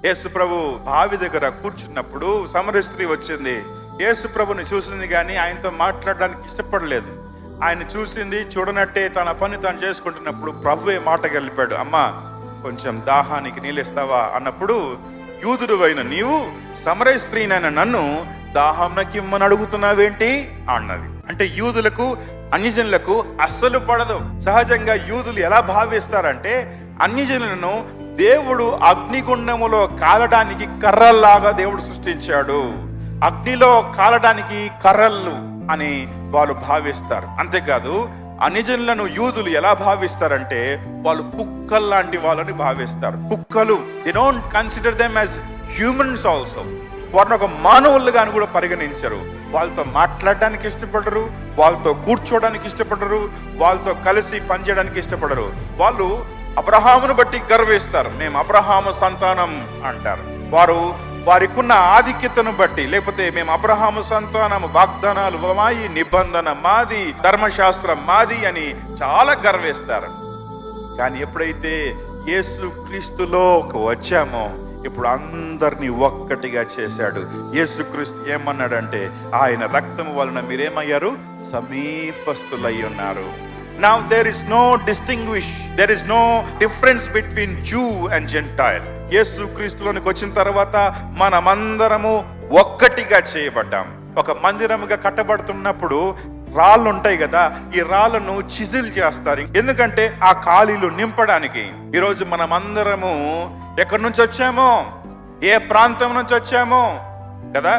యేసు ప్రభు బావి దగ్గర కూర్చున్నప్పుడు సమరయ స్త్రీ వచ్చింది. యేసు ప్రభుని చూసింది కానీ ఆయనతో మాట్లాడడానికి ఇష్టపడలేదు. ఆయన చూసింది, చూడనట్టే తన పని తాను చేసుకుంటున్నప్పుడు ప్రభువే మాట గెలిపాడు. అమ్మా, కొంచెం దాహానికి నీళ్ళిస్తావా అన్నప్పుడు, యూదుడు అయిన నీవు సమరయ స్త్రీనైన నన్ను దాహం నాకిమ్మని అడుగుతున్నావేంటి అన్నది. అంటే యూదులకు అన్యజనులకు అస్సలు పడదు. సహజంగా యూదులు ఎలా భావిస్తారంటే, అన్యజనులను దేవుడు అగ్నిగుండములో కాలడానికి కర్రల్లాగా దేవుడు సృష్టించాడు, అగ్నిలో కాలడానికి కర్రలు అని వాళ్ళు భావిస్తారు. అంతేకాదు, అన్యజనులను యూదులు ఎలా భావిస్తారంటే, వాళ్ళు కుక్కల్లాంటి వాళ్ళని భావిస్తారు. కుక్కలు, they don't consider them as humans also. వారిని ఒక మానవులుగా అని కూడా పరిగణించరు. వాళ్ళతో మాట్లాడడానికి ఇష్టపడరు, వాళ్ళతో కూర్చోడానికి ఇష్టపడరు, వాళ్ళతో కలిసి పనిచేయడానికి ఇష్టపడరు. వాళ్ళు అబ్రహామును బట్టి గర్విస్తారు. మేము అబ్రహాము సంతానం అంటారు. వారికి ఉన్న ఆధిక్యతను బట్టి, లేకపోతే మేము అబ్రహాము సంతానం, వాగ్దానాలు మాయి, నిబంధన మాది, ధర్మశాస్త్రం మాది అని చాలా గర్విస్తారు. కానీ ఎప్పుడైతే యేసు క్రీస్తులో వచ్చామో, ఇప్పుడు అందరినీ ఒక్కటిగా చేశాడు. యేసుక్రీస్తు ఏమన్నాడంటే, ఆయన రక్తము వలన మీరేమయ్యారు? సమీపస్తులై ఉన్నారు. Now there is no difference between Jew and Gentile. యేసుక్రీస్తులోనికి వచ్చిన తర్వాత మనమందరము ఒక్కటిగా చేయబడ్డాం. ఒక మందిరముగా కట్టబడుతున్నప్పుడు రాళ్ళు ఉంటాయి కదా, ఈ రాళ్ళను చిజిల్ చేస్తారు. ఎందుకంటే ఆ ఖాళీలు నింపడానికి. ఈరోజు మనమందరము ఎక్కడి నుంచి వచ్చామో, ఏ ప్రాంతం నుంచి వచ్చామో కదా,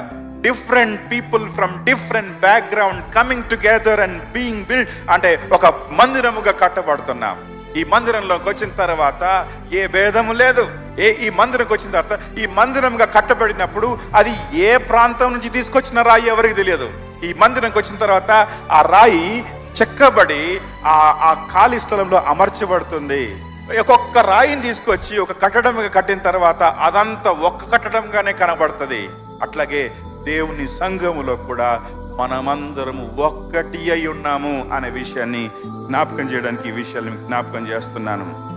different people from different background coming together and being build, అంటే ఒక మందిరముగా కట్టబడుతున్నాం. ఈ మందిరంలోకి వచ్చిన తర్వాత ఏ భేదము లేదు. ఈ మందిరంకి వచ్చిన తర్వాత, ఈ మందిరంగా కట్టబడినప్పుడు అది ఏ ప్రాంతం నుంచి తీసుకొచ్చిన రాయి ఎవరికి తెలియదు. ఈ మందిరంకి వచ్చిన తర్వాత ఆ రాయి చెక్కబడి ఆ ఖాళీ స్థలంలో అమర్చబడుతుంది. ఒక్కొక్క రాయిని తీసుకొచ్చి ఒక కట్టడంగా కట్టిన తర్వాత అదంతా ఒక్క కట్టడంగానే కనబడుతుంది. అట్లాగే దేవుని సంఘములో కూడా మనమందరము ఒక్కటి అయి ఉన్నాము అనే విషయాన్ని జ్ఞాపకం చేయడానికి ఈ విషయాన్ని జ్ఞాపకం చేస్తున్నాను.